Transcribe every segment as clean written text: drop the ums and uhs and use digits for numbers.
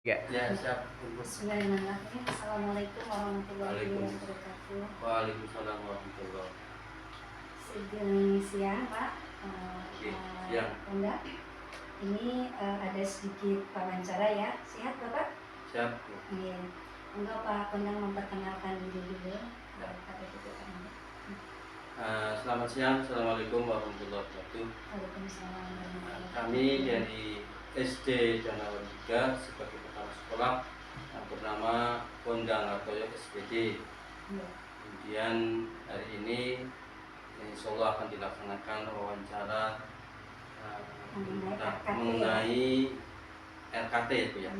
Ya. Ya, siap. Bismillahirrahmanirrahim. Assalamualaikum warahmatullahi wabarakatuh. Waalaikumsalam warahmatullahi wabarakatuh. Sedang siang, Pak. Oke, siang. Enggak. Ini ada sedikit wawancara ya. Sehat, Bapak? Siap. Iya. Enggak, Pak. Kondang memperkenalkan diri dulu. Ya. Kata itu kan. Selamat siang. Assalamualaikum warahmatullahi wabarakatuh. Waalaikumsalam warahmatullahi wabarakatuh. Kami dari SD Janawan 3 sebagai kepala sekolah yang bernama Kondang Hartoyo SPD. Ya. Kemudian hari ini insya Allah akan dilaksanakan wawancara mengenai RKT itu ya.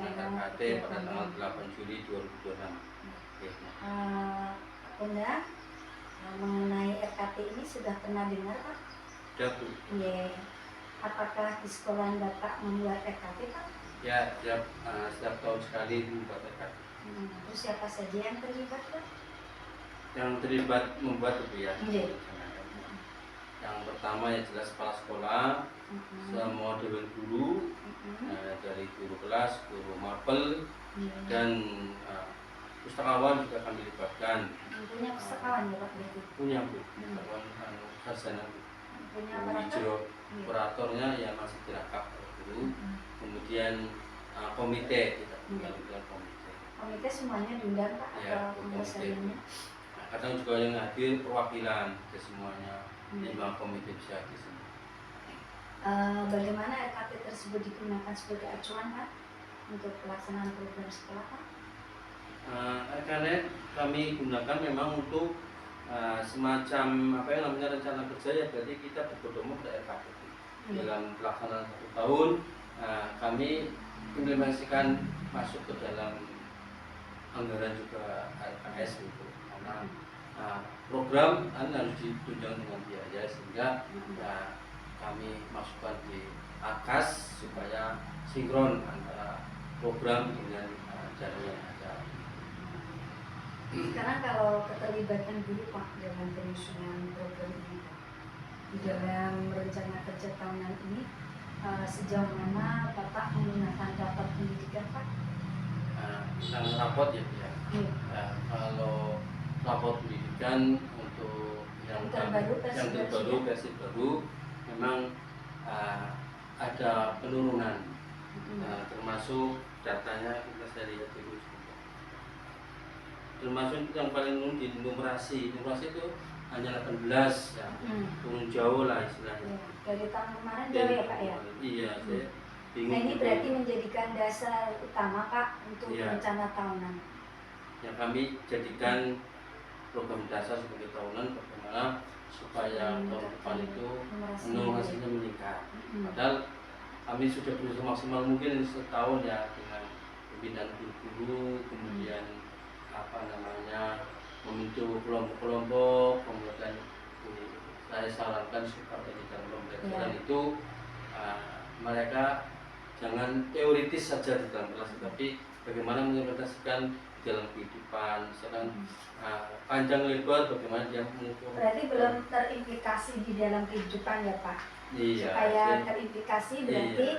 RKT pada tanggal 8 Juli 2026. Oke. Kondang mengenai RKT ini sudah pernah dengar, Pak? Sudah, Bu. Iya. Apakah di sekolah Bapak membuat RKT, Pak? Ya, setiap tahun sekali membuat RKT. Terus siapa saja yang terlibat, Pak? Yang terlibat membuat itu ya. Iya. Yang pertama ya jelas kepala sekolah, semua dewan guru, dari guru kelas, guru mapel, dan pustakawan juga kami libatkan. Punya pustakawan ya, Pak? Punya, Bu. Pustakawan sarjana, Bu. Punya operatornya ya masih direkap dulu. Kemudian komite, kita menjalankan komite. Komite semuanya diundang, Pak? Ya, atau komite. Kadang juga yang hadir perwakilan ke semuanya, 5 komite bisa hadir semua. Bagaimana RKT tersebut digunakan sebagai acuan, Pak, untuk pelaksanaan program sekolah, Pak? RKT kami gunakan memang untuk semacam apa yang namanya rencana kerja ya, berarti kita berpedoman ke RKT. Dalam pelaksanaan 1 tahun kami implementasikan masuk ke dalam anggaran juga RKS gitu, karena program harus ditunjang dengan biaya sehingga kami masukkan di AKAS supaya sinkron antara program dengan jalan yang ada. Sekarang kalau keterlibatan guru, Pak, dalam penyusunan program ini, Pak, di dalam rencana kerja tahunan ini, sejauh mana Bapak menggunakan rapor pendidikan, Pak? Tentang rapor ya, Bu ya. Kalau rapor pendidikan untuk yang terbaru versi baru memang ada penurunan, termasuk datanya kita saya lihat dulu. Termasuk yang paling turun di numerasi itu hanya 18 ya, turun jauh lah istilahnya. Dari tahun kemarin jauh ya, Pak ya? Iya, saya bingung. Nah, ini berarti menjadikan dasar utama, Pak, untuk rencana tahunan. Yang kami jadikan program dasar sebagai tahunan bagaimana supaya tahun depan itu numerasinya meningkat. Padahal kami sudah berusaha maksimal mungkin setahun ya, dengan pembinaan guru-guru, kemudian membentuk kelompok-kelompok, kemudian saya sarankan supaya di dalam pembelajaran itu mereka jangan teoritis saja di dalam kelas, tapi bagaimana mengimplementasikan di dalam kehidupan, misalkan panjang lebar bagaimana dia mengukur. Berarti belum terimplikasi di dalam kehidupan ya, Pak? Iya. Supaya terimplikasi berarti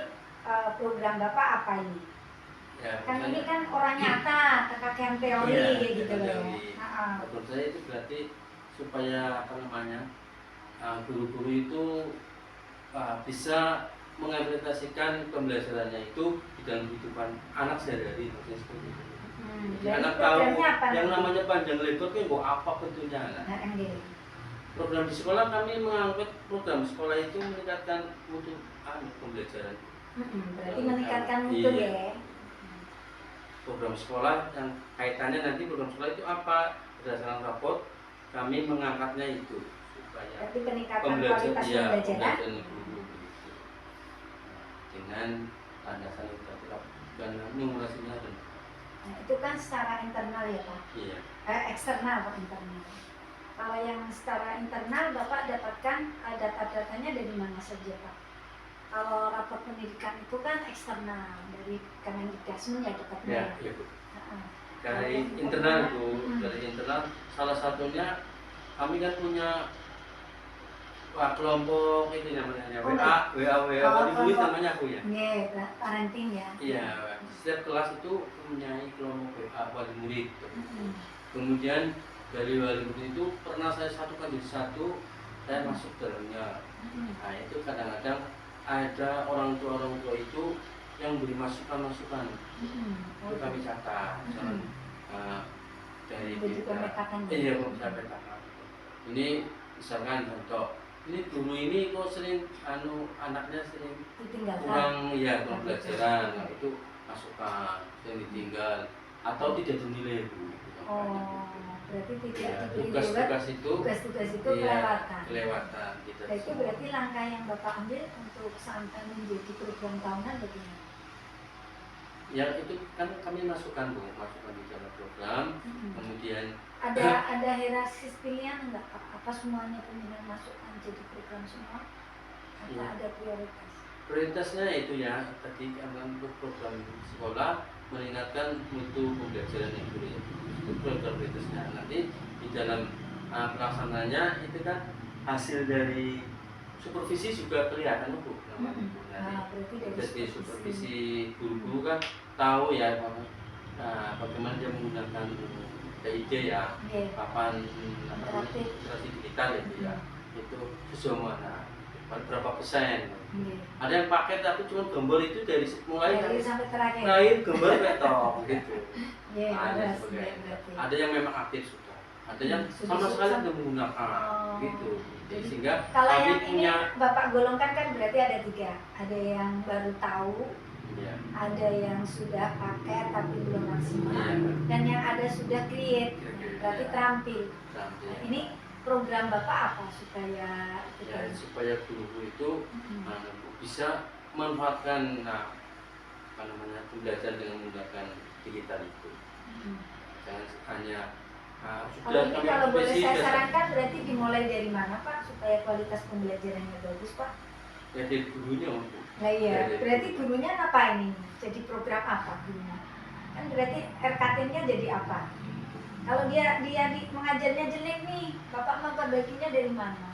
program Bapak apa ini? Ya, kan ini kan orang nyata, kakek teori gitu ya. Menurut saya itu berarti supaya guru-guru itu bisa mengimplementasikan pembelajarannya itu di dalam kehidupan anak sehari-hari, maksudnya seperti itu. Anak tahu yang namanya panjang lebar kan apa bentuknya. Program di sekolah kami mengangkat program sekolah itu meningkatkan mutu pembelajaran. Berarti meningkatkan mutu ya. Program sekolah yang kaitannya nanti program sekolah itu apa, berdasarkan raport kami mengangkatnya itu supaya peningkatan kualitas pembelajaran dengan landasan dan numerasinya. Nah, itu kan secara internal ya, Pak? Iya. Eksternal, Pak, internal. Kalau yang secara internal Bapak dapatkan data-datanya dari mana saja, Pak? Kalau rapor pendidikan itu kan eksternal dari Kemendikbud ya, dapatnya. Iya, Bu. Dari internal, Bu. Dari internal salah satunya kami kan punya kelompok itu namanya WA itu namanya aku ya. Iya, parenting ya. Iya, setiap kelas itu mempunyai kelompok wali murid. Mm-mm. Kemudian dari wali murid itu pernah saya satukan jadi satu, saya masuk dalamnya. Mm-mm. Nah itu kadang-kadang ada orang tua itu yang beri masukan-masukan, Mm-mm. itu kami catat. Misalnya, dari Jadi pemetakan. iya bisa petakan. Ini misalkan contoh, ini dulu ini kok sering anaknya sering Ditinggalkan. kurang pelajaran, nah, itu masukan yang ditinggal atau tidak dinilai bu. Oh, berarti tidak Ya, diberi tugas-tugas itu tugas-tugas itu iya, kelewatan. kelewatan tidak Nah, itu semua. berarti langkah yang Bapak ambil untuk sampai menjadi program tahunan bagaimana? Ya itu kan kami masukkan bu, masukkan di dalam program, Mm-mm. kemudian Ada hierarkis pilihan enggak Pak? Apa semuanya pimpinan masukkan jadi program semua? Atau Iya. ada prioritas? prioritasnya itu ya tadi karena untuk program sekolah meningkatkan mutu pembelajaran yang guru itu program prioritasnya. Nanti di dalam pelaksananya itu kan hasil dari supervisi juga kelihatan bu namanya bu. Nanti Berarti dari dari supervisi guru-guru kan tahu ya bagaimana dia menggunakan PID ya, Iya. papan Interaktif. literasi digital itu ya, itu sejauh mana, berapa persen. Iya. Ada yang pakai tapi cuma gambar itu dari mulai Dari sampai terakhir. gambar ketok gitu. Iya, Ada beras, sebagainya. berarti. Ada yang memang aktif sudah, ada yang Sudah sama sekali susah. tidak menggunakan gitu. Jadi, Sehingga kalau kami yang punya ini Bapak golongkan kan berarti ada 3. Ada yang baru tahu, ya, ada yang sudah pakai tapi belum maksimal, Iya. dan yang ada sudah create, berarti Iya. terampil. sampai Nah, ini program Bapak apa supaya itu ya, tadi? supaya guru itu bisa memanfaatkan pembelajaran dengan menggunakan digital itu. Jangan hanya Kalau ini kalau boleh supervisi saya dan- sarankan berarti dimulai dari mana Pak supaya kualitas pembelajarannya bagus Pak? ya dari gurunya untuk Nah iya, Dari berarti guru. gurunya ngapain ini? Jadi program apa gurunya? Kan berarti RKT-nya jadi apa? Kalau dia mengajarnya jelek nih, Bapak memperbaikinya dari mana?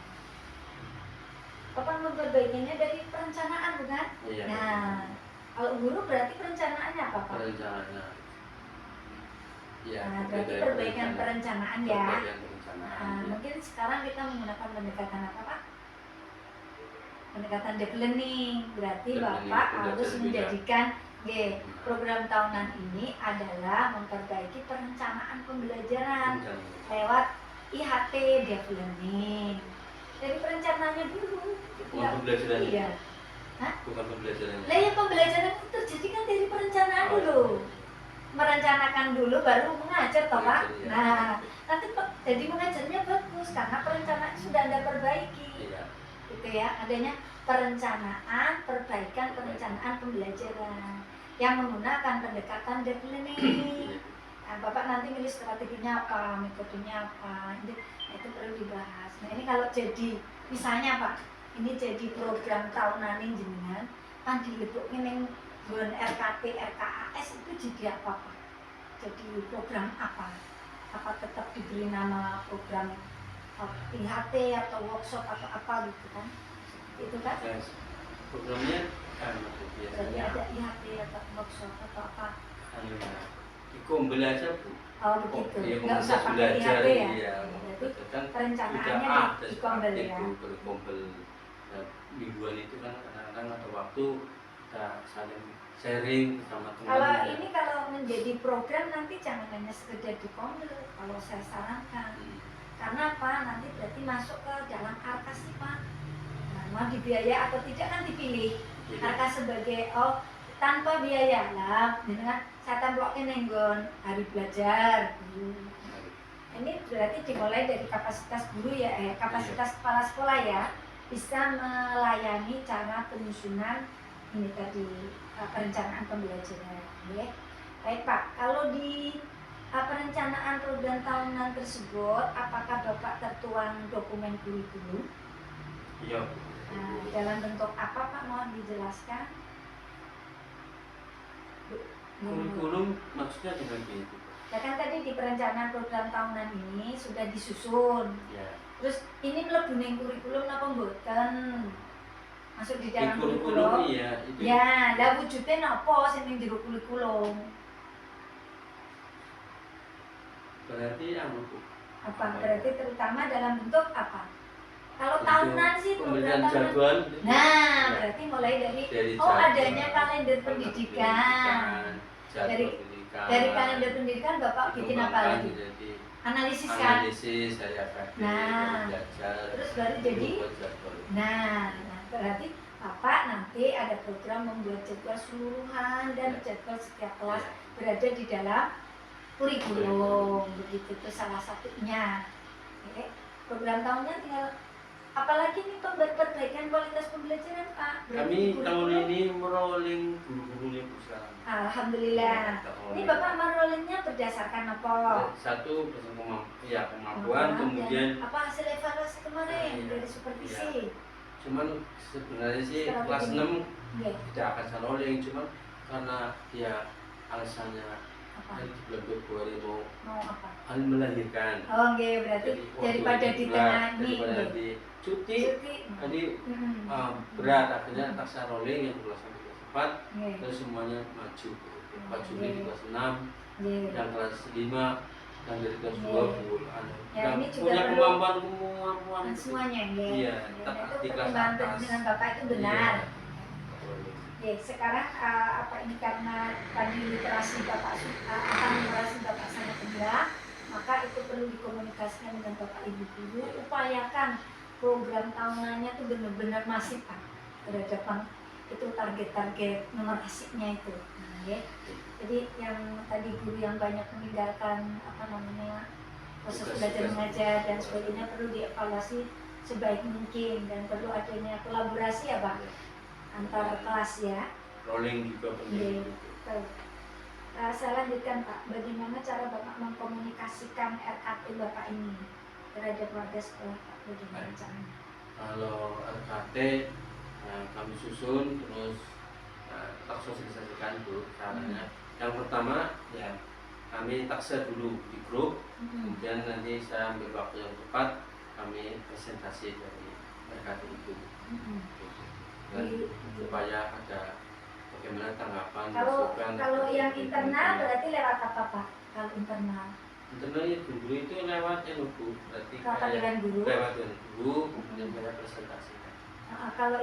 Bapak memperbaikinya dari perencanaan bukan? Iya. Nah, kalau guru berarti perencanaannya apa Pak? perencanaan. Ya, Nah, berarti dari perbaikan perencanaan ya. perbaikan perencanaan. Nah, ya. mungkin sekarang kita menggunakan pendekatan apa Pak? Pendekatan deep learning. Berarti Deep learning, Bapak belajar harus beda. menjadikan program tahunan ini adalah memperbaiki perencanaan pembelajaran Perencanaan. lewat IHT deep learning. Dari perencanaannya dulu. Bukan pembelajarannya. Iya. Bukan pembelajarannya. Lah ya pembelajaran itu terjadi kan dari perencanaan Oh, dulu. Merencanakan dulu baru mengajar toh Pak. Mengajar, iya. Nah, nanti jadi mengajarnya bagus karena perencanaan sudah Anda perbaiki. Iya. Gitu ya, adanya perencanaan, perbaikan perencanaan pembelajaran yang menggunakan pendekatan deep learning. Iya. Nah, Bapak nanti milih strateginya apa, metodenya apa, itu perlu dibahas. Nah ini kalau jadi, misalnya Pak, ini jadi program tahunan jenengan, kan dileboknya ning nggon RKT, RKAS itu jadi apa Pak? Jadi program apa? Apa tetap diberi nama program IHT atau workshop atau apa gitu kan? Itu kan? Ya, programnya Jadi biasanya ada IHT atau workshop atau apa? dikombel aja bu. Oh begitu, Iya, nggak usah komunitas pakai belajar, IHT ya? iya. Berarti Kan perencanaannya sudah ada di kombel seperti ya? itu, berkombel. Ya, mingguan itu kan kadang-kadang ada waktu kita saling sharing sama teman. Kalau ini kalau menjadi program nanti jangan hanya sekedar di kombel, kalau saya sarankan. Karena apa? Nanti berarti masuk ke dalam arkas sih Pak. Nah, mau dibiaya atau tidak kan dipilih. Arkas sebagai tanpa biaya lah, dengan saya templokin nenggon hari belajar. Ini berarti dimulai dari kapasitas guru ya, kapasitas kepala sekolah ya, bisa melayani cara penyusunan ini tadi perencanaan pembelajaran. Ya. Baik Pak, kalau di perencanaan program tahunan tersebut, apakah Bapak tertuang dokumen kurikulum? Iya. Dalam bentuk apa Pak, mohon dijelaskan? Kurikulum maksudnya dengan itu. Ya kan tadi di perencanaan program tahunan ini sudah disusun. Ya. Terus ini mlebu ning kurikulum napa mboten? masuk di Di dalam kurikulum kurikulum. iya itu. Ya, lah wujudnya nopo sing ning jero kurikulum. Berarti anu Bu. Apa? Berarti terutama dalam bentuk apa? Kalau Untuk tahunan sih pemberian program tahunan. jadwal. Nah, Ya. berarti mulai dari Dari oh jadwal, adanya kalender jadwal pendidikan. jadwal Dari- pendidikan. Dari kalender pendidikan Bapak bikin apa dikembangkan lagi? Jadi Analisis kan? analisis dari AKD, Nah, belajar. terus baru jadi. membuat jadwal. Nah, berarti Bapak nanti ada program membuat jadwal seluruhan dan Ya. jadwal setiap kelas Ya. berada di dalam kurikulum. Begitu itu salah satunya. Oke. Program tahunnya tinggal apalagi nih Pak perbaikan kualitas pembelajaran Pak. Berarti Kami di tahun kurikulum. ini merolling guru-gurunya Bu sekarang. Alhamdulillah. Kita Ini rolling. Bapak merollingnya berdasarkan apa? Satu kemampuan, kemudian Dan apa hasil evaluasi kemarin Iya. dari supervisi? cuman sebenarnya sih Secara kelas begini. 6 Oke, tidak akan saya rolling, cuman karena ya alasannya apa? dari bulan Februari Mau apa? melahirkan. Oh, oke, berarti Jadi, waktu daripada itu di pula, tengah ini, daripada oke. di cuti Cuti. tadi Mm-mm. berat, akhirnya tak saya rolling yang kelas 1 kelas 4 Oke, terus semuanya maju. Pak Juli di kelas 6, oke. yang kelas 5 dan dari kelas 2 Iya. bulan. Ya, Dan ini juga punya perlu- kemampuan Dan gitu. semuanya, ya. Iya, Ya, tak itu di kelas perkembangan atas. dengan Bapak itu benar. Iya. Oke, sekarang apa ini karena tadi literasi Bapak akan literasi Bapak sangat rendah, maka itu perlu dikomunikasikan dengan Bapak Ibu guru, upayakan program tahunannya itu benar-benar masif Pak terhadap itu target-target numerasinya itu. Nah, ya. Jadi yang tadi guru yang banyak meninggalkan apa namanya proses Tugas- belajar tugas. mengajar dan sebagainya perlu dievaluasi sebaik mungkin dan perlu adanya kolaborasi ya Pak antar kelas ya. Rolling juga Iya, penting. betul. Saya lanjutkan Pak, bagaimana cara Bapak mengkomunikasikan RKT Bapak ini terhadap warga sekolah Pak? Bagaimana caranya? Kalau RKT kami susun terus tak sosialisasikan Bu caranya. Yang pertama ya kami taksa dulu di grup, kemudian nanti saya ambil waktu yang tepat kami presentasi dari RKT itu. Dan supaya ada bagaimana tanggapan masukan. Kalau yang dari internal guru. berarti lewat apa Pak? Kalau internal Internalnya guru itu lewat Bu, berarti rapat dengan guru. lewat dengan guru kemudian saya presentasikan. Kalau